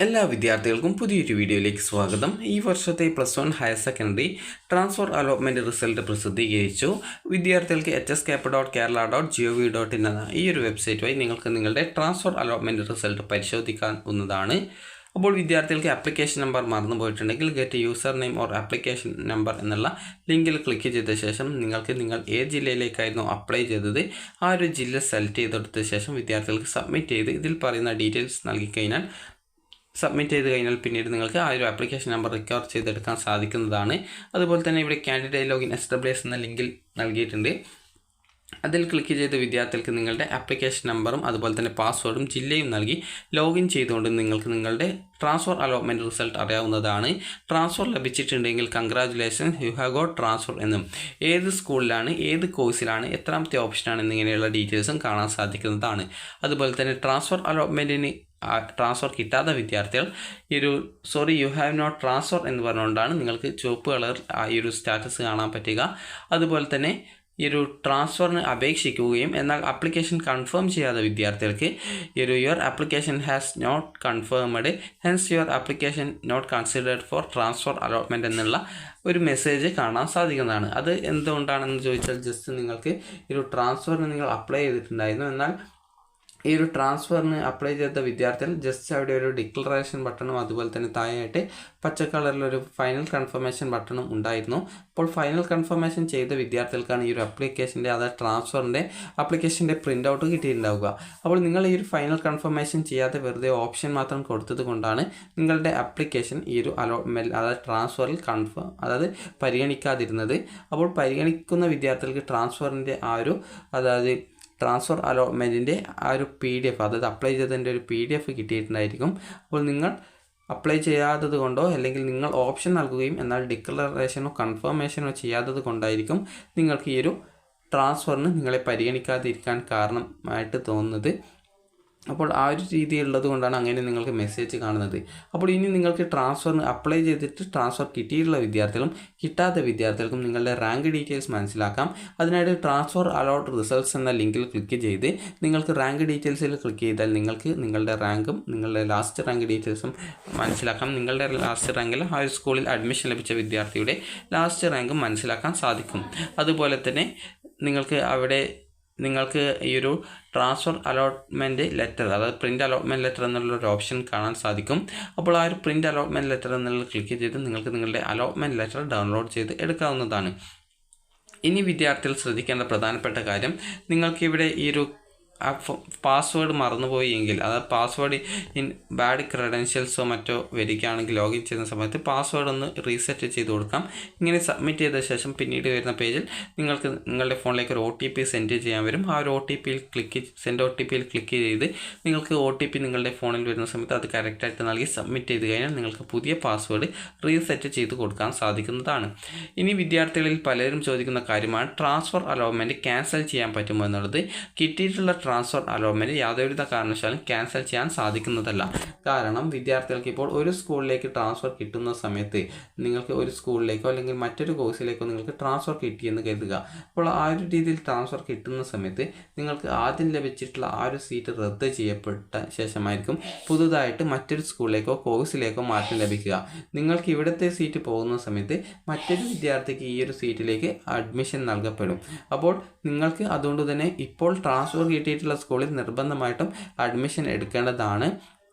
എല്ലാ വിദ്യാർത്ഥികൾക്കും പുതിയൊരു വീഡിയോയിലേക്ക് സ്വാഗതം. ഈ വർഷത്തെ +1 higher secondary transfer allotment result പ്രസിദ്ധീകരിച്ചു. വിദ്യാർത്ഥികൾക്ക് hskap.kerala.gov.in എന്ന ഈ ഒരു വെബ്സൈറ്റ് വഴി നിങ്ങൾക്ക് നിങ്ങളുടെ ട്രാൻസ്ഫർ അലോട്ട്മെൻറ്റ് റിസൾട്ട് പരിശോധിക്കാവുന്നതാണ്. അപ്പോൾ വിദ്യാർത്ഥികൾക്ക് ആപ്ലിക്കേഷൻ നമ്പർ മറന്നുപോയിട്ടുണ്ടെങ്കിൽ get user name or application number എന്നുള്ള ലിങ്കിൽ ക്ലിക്ക് ചെയ്ത ശേഷം നിങ്ങൾ ഏത് ജില്ലയിലേക്കായിരുന്നു അപ്ലൈ ചെയ്തത് ആ ഒരു ജില്ല സെലക്ട് ചെയ്തെടുത്ത ശേഷം വിദ്യാർത്ഥികൾക്ക് സബ്മിറ്റ് ചെയ്ത് ഇതിൽ പറയുന്ന ഡീറ്റെയിൽസ് നൽകിക്കഴിഞ്ഞാൽ പിന്നീട് നിങ്ങൾക്ക് ആ ഒരു ആപ്ലിക്കേഷൻ നമ്പർ റിക്കവർ ചെയ്തെടുക്കാൻ സാധിക്കുന്നതാണ്. അതുപോലെ തന്നെ ഇവിടെ കാൻഡിഡേറ്റ് ലോഗിൻ SWS എന്ന ലിങ്കിൽ നൽകിയിട്ടുണ്ട്. അതിൽ ക്ലിക്ക് ചെയ്ത് വിദ്യാർത്ഥികൾക്ക് നിങ്ങളുടെ ആപ്ലിക്കേഷൻ നമ്പറും അതുപോലെ തന്നെ പാസ്വേഡും ജില്ലയും നൽകി ലോഗിൻ ചെയ്തുകൊണ്ട് നിങ്ങൾക്ക് നിങ്ങളുടെ ട്രാൻസ്ഫർ അലോട്ട്മെൻറ്റ് റിസൾട്ട് അറിയാവുന്നതാണ്. ട്രാൻസ്ഫർ ലഭിച്ചിട്ടുണ്ടെങ്കിൽ congratulations, you have got transfer എന്നും ഏത് സ്കൂളിലാണ്, ഏത് കോഴ്സിലാണ്, എത്രാമത്തെ ഓപ്ഷനാണ് എന്നിങ്ങനെയുള്ള ഡീറ്റെയിൽസും കാണാൻ സാധിക്കുന്നതാണ്. അതുപോലെ തന്നെ ട്രാൻസ്ഫർ അലോട്ട്മെൻറ്റിന് ട്രാൻസ്ഫർ കിട്ടാത്ത വിദ്യാർത്ഥികൾ യു ഹാവ് നോട്ട് ട്രാൻസ്ഫർ എന്ന് പറഞ്ഞുകൊണ്ടാണ് നിങ്ങൾക്ക് ചുവപ്പ് കളർ ഈ ഒരു സ്റ്റാറ്റസ് കാണാൻ പറ്റുക. അതുപോലെ തന്നെ ഈ ഒരു ട്രാൻസ്ഫറിന് അപേക്ഷിക്കുകയും എന്നാൽ ആപ്ലിക്കേഷൻ കൺഫേം ചെയ്യാത്ത വിദ്യാർത്ഥികൾക്ക് your application has not confirmed, hence your application not considered for transfer allotment എന്നുള്ള ഒരു മെസ്സേജ് കാണാൻ സാധിക്കുന്നതാണ്. അത് എന്തുകൊണ്ടാണെന്ന് ചോദിച്ചാൽ ജസ്റ്റ് നിങ്ങൾക്ക് ഈ ഒരു ട്രാൻസ്ഫറിന് നിങ്ങൾ അപ്ലൈ ചെയ്തിട്ടുണ്ടായിരുന്നു, എന്നാൽ ഈ ഒരു ട്രാൻസ്ഫറിന് അപ്ലൈ ചെയ്ത വിദ്യാർത്ഥികൾ ജസ്റ്റ് അവിടെ ഒരു ഡിക്ലറേഷൻ ബട്ടണും അതുപോലെ തന്നെ താഴെയായിട്ട് പച്ച കളറിലൊരു ഫൈനൽ കൺഫർമേഷൻ ബട്ടണും ഉണ്ടായിരുന്നു. അപ്പോൾ ഫൈനൽ കൺഫർമേഷൻ ചെയ്ത വിദ്യാർത്ഥികൾക്കാണ് ഈ ഒരു ആപ്ലിക്കേഷൻ്റെ അതായത് ട്രാൻസ്ഫറിൻ്റെ ആപ്ലിക്കേഷൻ്റെ പ്രിൻ്റ് ഔട്ട് കിട്ടിയിട്ടുണ്ടാവുക. അപ്പോൾ നിങ്ങൾ ഈ ഒരു ഫൈനൽ കൺഫർമേഷൻ ചെയ്യാതെ വെറുതെ ഓപ്ഷൻ മാത്രം കൊടുത്തത് കൊണ്ടാണ് നിങ്ങളുടെ ആപ്ലിക്കേഷൻ ഈ ഒരു അലോട്ട്മെൻറ്റ് അതായത് ട്രാൻസ്ഫറിൽ പരിഗണിക്കാതിരുന്നത്. അപ്പോൾ പരിഗണിക്കുന്ന വിദ്യാർത്ഥികൾക്ക് ട്രാൻസ്ഫറിൻ്റെ ട്രാൻസ്ഫർ അലോട്ട്മെൻറ്റിൻ്റെ ആ ഒരു PDF അതായത് അപ്ലൈ ചെയ്തതിൻ്റെ ഒരു PDF കിട്ടിയിട്ടുണ്ടായിരിക്കും. അപ്പോൾ നിങ്ങൾ അപ്ലൈ ചെയ്യാത്തത് കൊണ്ടോ അല്ലെങ്കിൽ നിങ്ങൾ ഓപ്ഷൻ നൽകുകയും എന്നാൽ ഡിക്ലറേഷനോ കൺഫർമേഷനോ ചെയ്യാത്തത് കൊണ്ടായിരിക്കും നിങ്ങൾക്ക് ഈ ഒരു ട്രാൻസ്ഫറിന് നിങ്ങളെ പരിഗണിക്കാതിരിക്കാൻ കാരണമായിട്ട് തോന്നുന്നത്. അപ്പോൾ ആ ഒരു രീതി ഉള്ളത് കൊണ്ടാണ് അങ്ങനെ നിങ്ങൾക്ക് മെസ്സേജ് കാണുന്നത്. അപ്പോൾ ഇനി നിങ്ങൾക്ക് ട്രാൻസ്ഫറിന് അപ്ലൈ ചെയ്തിട്ട് ട്രാൻസ്ഫർ കിട്ടിയിട്ടുള്ള വിദ്യാർത്ഥികളും കിട്ടാത്ത വിദ്യാർത്ഥികൾക്കും നിങ്ങളുടെ റാങ്ക് ഡീറ്റെയിൽസ് മനസ്സിലാക്കാം. അതിനായിട്ട് ട്രാൻസ്ഫർ അലോട്ട് റിസൾട്ട്സ് എന്ന ലിങ്കിൽ ക്ലിക്ക് ചെയ്ത് നിങ്ങൾക്ക് റാങ്ക് ഡീറ്റെയിൽസിൽ ക്ലിക്ക് ചെയ്താൽ നിങ്ങൾക്ക് നിങ്ങളുടെ റാങ്കും നിങ്ങളുടെ ലാസ്റ്റ് റാങ്ക് ഡീറ്റെയിൽസും മനസ്സിലാക്കാം. നിങ്ങളുടെ ലാസ്റ്റ് റാങ്കിൽ ആ ഒരു സ്കൂളിൽ അഡ്മിഷൻ ലഭിച്ച വിദ്യാർത്ഥിയുടെ ലാസ്റ്റ് റാങ്കും മനസ്സിലാക്കാൻ സാധിക്കും. അതുപോലെ തന്നെ നിങ്ങൾക്ക് ഈ ഒരു ട്രാൻസ്ഫർ അലോട്ട്മെൻറ്റ് ലെറ്റർ അതായത് പ്രിൻ്റ് അലോട്ട്മെൻറ്റ് ലെറ്റർ എന്നുള്ളൊരു ഓപ്ഷൻ കാണാൻ സാധിക്കും. അപ്പോൾ ആ ഒരു പ്രിൻ്റ് അലോട്ട്മെൻറ്റ് ലെറ്റർ എന്നുള്ളത് ക്ലിക്ക് ചെയ്ത് നിങ്ങൾക്ക് നിങ്ങളുടെ അലോട്ട്മെൻറ്റ് ലെറ്റർ ഡൗൺലോഡ് ചെയ്ത് എടുക്കാവുന്നതാണ്. ഇനി വിദ്യാർത്ഥികൾ ശ്രദ്ധിക്കേണ്ട പ്രധാനപ്പെട്ട കാര്യം, നിങ്ങൾക്കിവിടെ ഈ ഒരു പാസ്വേഡ് മറന്നുപോയി എങ്കിൽ അതായത് പാസ്വേഡ് ഇൻ ബാഡ് ക്രെഡൻഷ്യൽസോ മറ്റോ വരികയാണെങ്കിൽ ലോഗിൻ ചെയ്യുന്ന സമയത്ത് പാസ്വേഡ് ഒന്ന് റീസെറ്റ് ചെയ്ത് കൊടുക്കാം. ഇങ്ങനെ സബ്മിറ്റ് ചെയ്ത ശേഷം പിന്നീട് വരുന്ന പേജിൽ നിങ്ങൾക്ക് നിങ്ങളുടെ ഫോണിലേക്ക് ഒരു OTP സെൻഡ് ചെയ്യാൻ വരും. ആ ഒരു സെൻഡ് ഒ ടി പിയിൽ ക്ലിക്ക് ചെയ്ത് നിങ്ങൾക്ക് OTP നിങ്ങളുടെ ഫോണിൽ വരുന്ന സമയത്ത് അത് കറക്റ്റായിട്ട് നൽകി സബ്മിറ്റ് ചെയ്ത് കഴിഞ്ഞാൽ നിങ്ങൾക്ക് പുതിയ പാസ്വേഡ് റീസെറ്റ് ചെയ്ത് കൊടുക്കാൻ സാധിക്കുന്നതാണ്. ഇനി വിദ്യാർത്ഥികളിൽ പലരും ചോദിക്കുന്ന കാര്യമാണ് ട്രാൻസ്ഫർ അലോട്ട്മെൻറ്റ് ക്യാൻസൽ ചെയ്യാൻ പറ്റുമോ എന്നുള്ളത്. കിട്ടിയിട്ടുള്ള ട്രാൻസ്ഫർ അലോട്ട്മെൻറ്റ് യാതൊരുവിധ കാരണവശാലും ക്യാൻസൽ ചെയ്യാൻ സാധിക്കുന്നതല്ല. കാരണം വിദ്യാർത്ഥികൾക്ക് ഇപ്പോൾ ഒരു സ്കൂളിലേക്ക് ട്രാൻസ്ഫർ കിട്ടുന്ന സമയത്ത് നിങ്ങൾക്ക് ഒരു സ്കൂളിലേക്കോ അല്ലെങ്കിൽ മറ്റൊരു കോഴ്സിലേക്കോ നിങ്ങൾക്ക് ട്രാൻസ്ഫർ കിട്ടിയെന്ന് കരുതുക. അപ്പോൾ ആ ഒരു രീതിയിൽ ട്രാൻസ്ഫർ കിട്ടുന്ന സമയത്ത് നിങ്ങൾക്ക് ആദ്യം ലഭിച്ചിട്ടുള്ള ആ ഒരു സീറ്റ് റദ്ദ് ചെയ്യപ്പെട്ട ശേഷമായിരിക്കും പുതുതായിട്ട് മറ്റൊരു സ്കൂളിലേക്കോ കോഴ്സിലേക്കോ മാറ്റം ലഭിക്കുക. നിങ്ങൾക്ക് ഇവിടുത്തെ സീറ്റ് പോകുന്ന സമയത്ത് മറ്റൊരു വിദ്യാർത്ഥിക്ക് ഈ ഒരു സീറ്റിലേക്ക് അഡ്മിഷൻ നൽകപ്പെടും. അപ്പോൾ നിങ്ങൾക്ക് അതുകൊണ്ട് തന്നെ ഇപ്പോൾ ട്രാൻസ്ഫർ കിട്ടിയിട്ടുള്ള സ്കൂളിൽ നിർബന്ധമായിട്ടും അഡ്മിഷൻ എടുക്കേണ്ടതാണ്.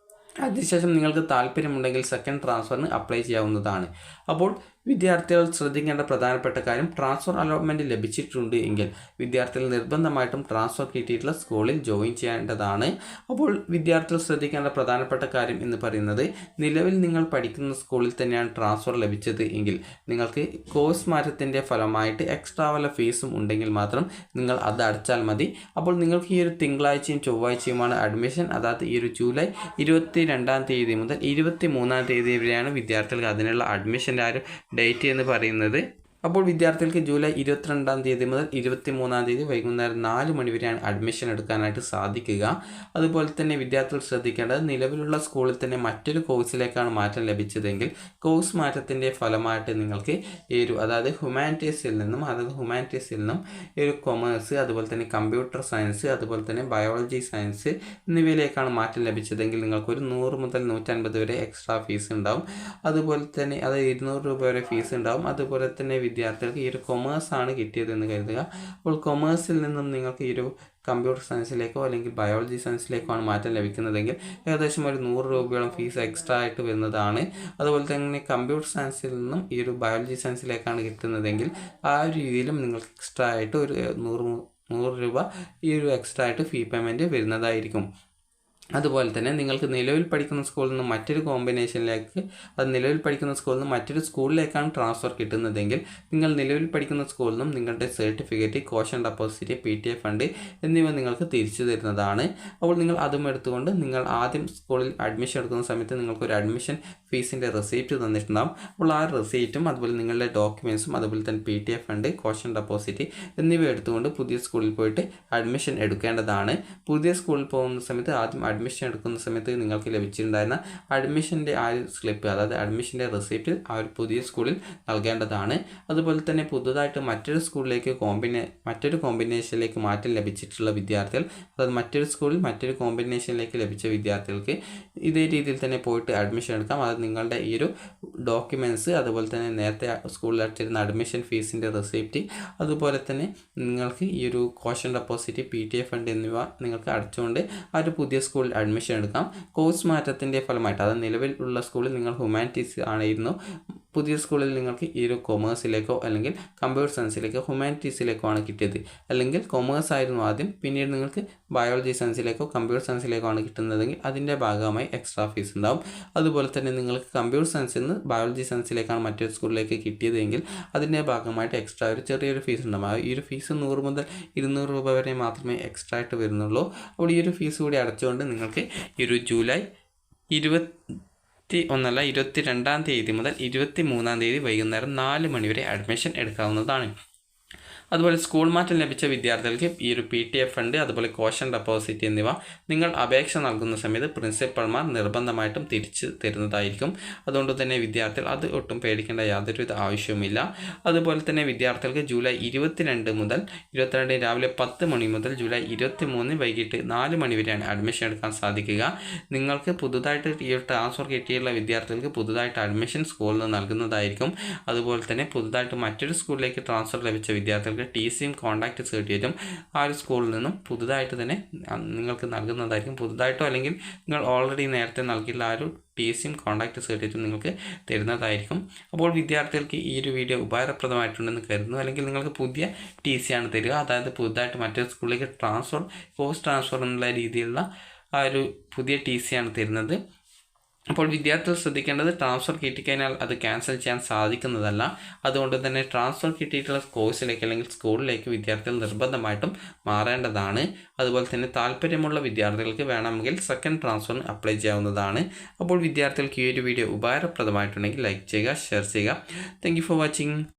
അതിനുശേഷം നിങ്ങൾക്ക് താല്പര്യമുണ്ടെങ്കിൽ സെക്കൻഡ് ട്രാൻസ്ഫറിന് അപ്ലൈ ചെയ്യാവുന്നതാണ്. അപ്പോൾ വിദ്യാർത്ഥികൾ ശ്രദ്ധിക്കേണ്ട പ്രധാനപ്പെട്ട കാര്യം, ട്രാൻസ്ഫർ അലോട്ട്മെൻറ്റ് ലഭിച്ചിട്ടുണ്ട് എങ്കിൽ വിദ്യാർത്ഥികൾ നിർബന്ധമായിട്ടും ട്രാൻസ്ഫർ കിട്ടിയിട്ടുള്ള സ്കൂളിൽ ജോയിൻ ചെയ്യേണ്ടതാണ്. അപ്പോൾ വിദ്യാർത്ഥികൾ ശ്രദ്ധിക്കേണ്ട പ്രധാനപ്പെട്ട കാര്യം എന്ന് പറയുന്നത്, നിലവിൽ നിങ്ങൾ പഠിക്കുന്ന സ്കൂളിൽ തന്നെയാണ് ട്രാൻസ്ഫർ ലഭിച്ചത് എങ്കിൽ നിങ്ങൾക്ക് കോഴ്സ് മാറ്റത്തിൻ്റെ ഫലമായിട്ട് എക്സ്ട്രാ വല്ല ഫീസും ഉണ്ടെങ്കിൽ മാത്രം നിങ്ങൾ അത് അടച്ചാൽ മതി. അപ്പോൾ നിങ്ങൾക്ക് ഈ ഒരു തിങ്കളാഴ്ചയും ചൊവ്വാഴ്ചയുമാണ് അഡ്മിഷൻ. അതായത് ഈ ഒരു ജൂലൈ 22-ാം തീയതി മുതൽ 23-ാം തീയതി വരെയാണ് വിദ്യാർത്ഥികൾക്ക് അതിനുള്ള അഡ്മിഷൻ്റെ ആ ഒരു ഡേറ്റ് എന്ന് പറയുന്നത്. അപ്പോൾ വിദ്യാർത്ഥികൾക്ക് ജൂലൈ 22-ാം തീയതി മുതൽ 23-ാം തീയതി വൈകുന്നേരം 4 മണി വരെയാണ് അഡ്മിഷൻ എടുക്കാനായിട്ട് സാധിക്കുക. അതുപോലെ തന്നെ വിദ്യാർത്ഥികൾ ശ്രദ്ധിക്കേണ്ടത് നിലവിലുള്ള സ്കൂളിൽ തന്നെ മറ്റൊരു കോഴ്സിലേക്കാണ് മാറ്റം ലഭിച്ചതെങ്കിൽ കോഴ്സ് മാറ്റത്തിൻ്റെ ഫലമായിട്ട് നിങ്ങൾക്ക് അതായത് ഹ്യൂമാനിറ്റീസിൽ നിന്നും കൊമേഴ്സ്, അതുപോലെ തന്നെ കമ്പ്യൂട്ടർ സയൻസ്, അതുപോലെ തന്നെ ബയോളജി സയൻസ് എന്നിവയിലേക്കാണ് മാറ്റം ലഭിച്ചതെങ്കിൽ നിങ്ങൾക്കൊരു 100 മുതൽ 150 വരെ എക്സ്ട്രാ ഫീസ് ഉണ്ടാവും. അതുപോലെ തന്നെ അത് 200 രൂപ വരെ ഫീസ് ഉണ്ടാവും. അതുപോലെ തന്നെ വിദ്യാർത്ഥികൾക്ക് കൊമേഴ്സ് ആണ് കിട്ടിയതെന്ന് കരുതുക. അപ്പോൾ കൊമേഴ്സിൽ നിന്നും നിങ്ങൾക്ക് കമ്പ്യൂട്ടർ സയൻസിലേക്കോ അല്ലെങ്കിൽ ബയോളജി സയൻസിലേക്കോ ആണ് മാറ്റം ലഭിക്കുന്നതെങ്കിൽ ഏകദേശം ഒരു 100 രൂപയോളം ഫീസ് എക്സ്ട്രാ ആയിട്ട് വരുന്നതാണ്. അതുപോലെ തന്നെ കമ്പ്യൂട്ടർ സയൻസിൽ നിന്നും ബയോളജി സയൻസിലേക്കാണ് കിട്ടുന്നതെങ്കിൽ ആ ഒരു രീതിയിലും നിങ്ങൾക്ക് എക്സ്ട്രാ ആയിട്ട് ഒരു 100 രൂപ എക്സ്ട്രാ ആയിട്ട് ഫീ പേയ്മെൻറ്റ് വരുന്നതായിരിക്കും. അതുപോലെ തന്നെ നിങ്ങൾക്ക് നിലവിൽ പഠിക്കുന്ന സ്കൂളിൽ നിന്ന് മറ്റൊരു സ്കൂളിലേക്കാണ് ട്രാൻസ്ഫർ കിട്ടുന്നതെങ്കിൽ നിങ്ങൾ നിലവിൽ പഠിക്കുന്ന സ്കൂളിൽ നിന്നും നിങ്ങളുടെ certificate, caution deposit, PTA fund എന്നിവ നിങ്ങൾക്ക് തിരിച്ചു തരുന്നതാണ്. അപ്പോൾ നിങ്ങൾ അതും എടുത്തുകൊണ്ട് നിങ്ങൾ ആദ്യം സ്കൂളിൽ അഡ്മിഷൻ എടുക്കുന്ന സമയത്ത് നിങ്ങൾക്കൊരു അഡ്മിഷൻ ഫീസിൻ്റെ റെസിപ്റ്റ് തന്നിട്ടുണ്ടാകും. അപ്പോൾ ആ റെസിപ്റ്റും അതുപോലെ നിങ്ങളുടെ ഡോക്യുമെൻറ്റ്സും അതുപോലെ തന്നെ PTA ഫണ്ട്, കോഷൻ ഡെപ്പോസിറ്റ് എന്നിവ എടുത്തുകൊണ്ട് പുതിയ സ്കൂളിൽ പോയിട്ട് അഡ്മിഷൻ എടുക്കേണ്ടതാണ്. പുതിയ സ്കൂളിൽ പോകുന്ന സമയത്ത് ആദ്യം അഡ്മിഷൻ എടുക്കുന്ന സമയത്ത് നിങ്ങൾക്ക് ലഭിച്ചിട്ടുണ്ടായിരുന്ന അഡ്മിഷൻ്റെ ആ സ്ലിപ്പ്, അതായത് അഡ്മിഷൻ്റെ റെസിപ്റ്റ് ആ ഒരു പുതിയ സ്കൂളിൽ നൽകേണ്ടതാണ്. അതുപോലെ തന്നെ പുതുതായിട്ട് മറ്റൊരു കോമ്പിനേഷനിലേക്ക് മാറ്റം ലഭിച്ചിട്ടുള്ള വിദ്യാർത്ഥികൾ, അതായത് മറ്റൊരു സ്കൂളിൽ മറ്റൊരു കോമ്പിനേഷനിലേക്ക് ലഭിച്ച വിദ്യാർത്ഥികൾക്ക് ഇതേ രീതിയിൽ തന്നെ പോയിട്ട് അഡ്മിഷൻ എടുക്കാം. അത് നിങ്ങളുടെ ഡോക്യുമെൻറ്റ്സ്, അതുപോലെ തന്നെ നേരത്തെ സ്കൂളിൽ അടച്ചിരുന്ന അഡ്മിഷൻ ഫീസിൻ്റെ റെസിപ്റ്റ്, അതുപോലെ തന്നെ നിങ്ങൾക്ക് കോഷൻ ഡെപ്പോസിറ്റ്, PTA ഫണ്ട് എന്നിവ നിങ്ങൾക്ക് അടച്ചുകൊണ്ട് ആ ഒരു പുതിയ സ്കൂളിൽ അഡ്മിഷൻ എടുക്കാം. കോഴ്സ് മാറ്റത്തിൻ്റെ ഫലമായിട്ട്, അത് നിലവിലുള്ള സ്കൂളിൽ നിങ്ങൾ ഹ്യൂമാനിറ്റീസ് ആയിരുന്നു, പുതിയ സ്കൂളിൽ നിങ്ങൾക്ക് കൊമേഴ്സിലേക്കോ അല്ലെങ്കിൽ കമ്പ്യൂട്ടർ സയൻസിലേക്കോ ഹ്യൂമാനിറ്റീസിലേക്കോ ആണ് കിട്ടിയത്, അല്ലെങ്കിൽ കൊമേഴ്സ് ആയിരുന്നു ആദ്യം, പിന്നീട് നിങ്ങൾക്ക് ബയോളജി സയൻസിലേക്കോ കമ്പ്യൂട്ടർ സയൻസിലേക്കോ ആണ് കിട്ടുന്നതെങ്കിൽ അതിൻ്റെ ഭാഗമായി എക്സ്ട്രാ ഫീസ് ഉണ്ടാവും. അതുപോലെ തന്നെ നിങ്ങൾക്ക് കമ്പ്യൂട്ടർ സയൻസിൽ നിന്ന് ബയോളജി സയൻസിലേക്കാണ് മറ്റൊരു സ്കൂളിലേക്ക് കിട്ടിയതെങ്കിൽ അതിൻ്റെ ഭാഗമായിട്ട് എക്സ്ട്രാ ചെറിയൊരു ഫീസ് ഉണ്ടാവും. ആ ഫീസ് 100 മുതൽ 200 രൂപ വരെ മാത്രമേ എക്സ്ട്രാ ആയിട്ട് വരുന്നുള്ളൂ. അപ്പോൾ ഫീസ് കൂടി അടച്ചുകൊണ്ട് നിങ്ങൾക്ക് ജൂലൈ 22-ാം തീയതി മുതൽ 23-ാം തീയതി വൈകുന്നേരം 4 മണി വരെ അഡ്മിഷൻ എടുക്കാവുന്നതാണ്. അതുപോലെ സ്കൂൾ മാറ്റം ലഭിച്ച വിദ്യാർത്ഥികൾക്ക് PTA ഫണ്ട്, അതുപോലെ കോഷൻ ഡെപ്പോസിറ്റ് എന്നിവ നിങ്ങൾ അപേക്ഷ നൽകുന്ന സമയത്ത് പ്രിൻസിപ്പൽമാർ നിർബന്ധമായിട്ടും തിരിച്ചു തരുന്നതായിരിക്കും. അതുകൊണ്ട് തന്നെ വിദ്യാർത്ഥികൾ അത് ഒട്ടും പേടിക്കേണ്ട യാതൊരു ആവശ്യവുമില്ല. അതുപോലെ തന്നെ വിദ്യാർത്ഥികൾക്ക് ജൂലൈ 22 രാവിലെ 10 മണി മുതൽ ജൂലൈ 23 വൈകിട്ട് 4 മണി വരെയാണ് അഡ്മിഷൻ എടുക്കാൻ സാധിക്കുക. നിങ്ങൾക്ക് പുതുതായിട്ട് ട്രാൻസ്ഫർ കിട്ടിയുള്ള വിദ്യാർത്ഥികൾക്ക് പുതുതായിട്ട് അഡ്മിഷൻ സ്കൂളിൽ നിന്ന് നൽകുന്നതായിരിക്കും. അതുപോലെ തന്നെ പുതുതായിട്ട് മറ്റൊരു സ്കൂളിലേക്ക് ട്രാൻസ്ഫർ ലഭിച്ച വിദ്യാർത്ഥികൾക്ക് TCയും കോൺടാക്റ്റ് സർട്ടിഫിക്കറ്റും ആ ഒരു സ്കൂളിൽ നിന്നും പുതുതായിട്ട് തന്നെ നിങ്ങൾക്ക് നൽകുന്നതായിരിക്കും. പുതുതായിട്ടോ അല്ലെങ്കിൽ നിങ്ങൾ ഓൾറെഡി നേരത്തെ നൽകിയുള്ള ആ ഒരു TCയും കോൺടാക്റ്റ് സർട്ടിഫിക്കറ്റും നിങ്ങൾക്ക് തരുന്നതായിരിക്കും. അപ്പോൾ വിദ്യാർത്ഥികൾക്ക് വീഡിയോ ഉപകാരപ്രദമായിട്ടുണ്ടെന്ന് കരുതുന്നു. അല്ലെങ്കിൽ നിങ്ങൾക്ക് പുതിയ TC ആണ് തരിക, അതായത് പുതുതായിട്ട് മറ്റൊരു സ്കൂളിലേക്ക് കോഴ്സ് ട്രാൻസ്ഫർ എന്നുള്ള രീതിയിലുള്ള ആ ഒരു പുതിയ TC ആണ് തരുന്നത്. അപ്പോൾ വിദ്യാർത്ഥികൾ ശ്രദ്ധിക്കേണ്ടത്, ട്രാൻസ്ഫർ കിട്ടിക്കഴിഞ്ഞാൽ അത് ക്യാൻസൽ ചെയ്യാൻ സാധിക്കുന്നതല്ല. അതുകൊണ്ട് തന്നെ ട്രാൻസ്ഫർ കിട്ടിയിട്ടുള്ള കോഴ്സിലേക്ക് അല്ലെങ്കിൽ സ്കൂളിലേക്ക് വിദ്യാർത്ഥികൾ നിർബന്ധമായിട്ടും മാറേണ്ടതാണ്. അതുപോലെ തന്നെ താല്പര്യമുള്ള വിദ്യാർത്ഥികൾക്ക് വേണമെങ്കിൽ സെക്കൻഡ് ട്രാൻസ്ഫറിന് അപ്ലൈ ചെയ്യാവുന്നതാണ്. അപ്പോൾ വിദ്യാർത്ഥികൾക്ക് വീഡിയോ ഉപകാരപ്രദമായിട്ടുണ്ടെങ്കിൽ ലൈക്ക് ചെയ്യുക, ഷെയർ ചെയ്യുക. Thank you for watching.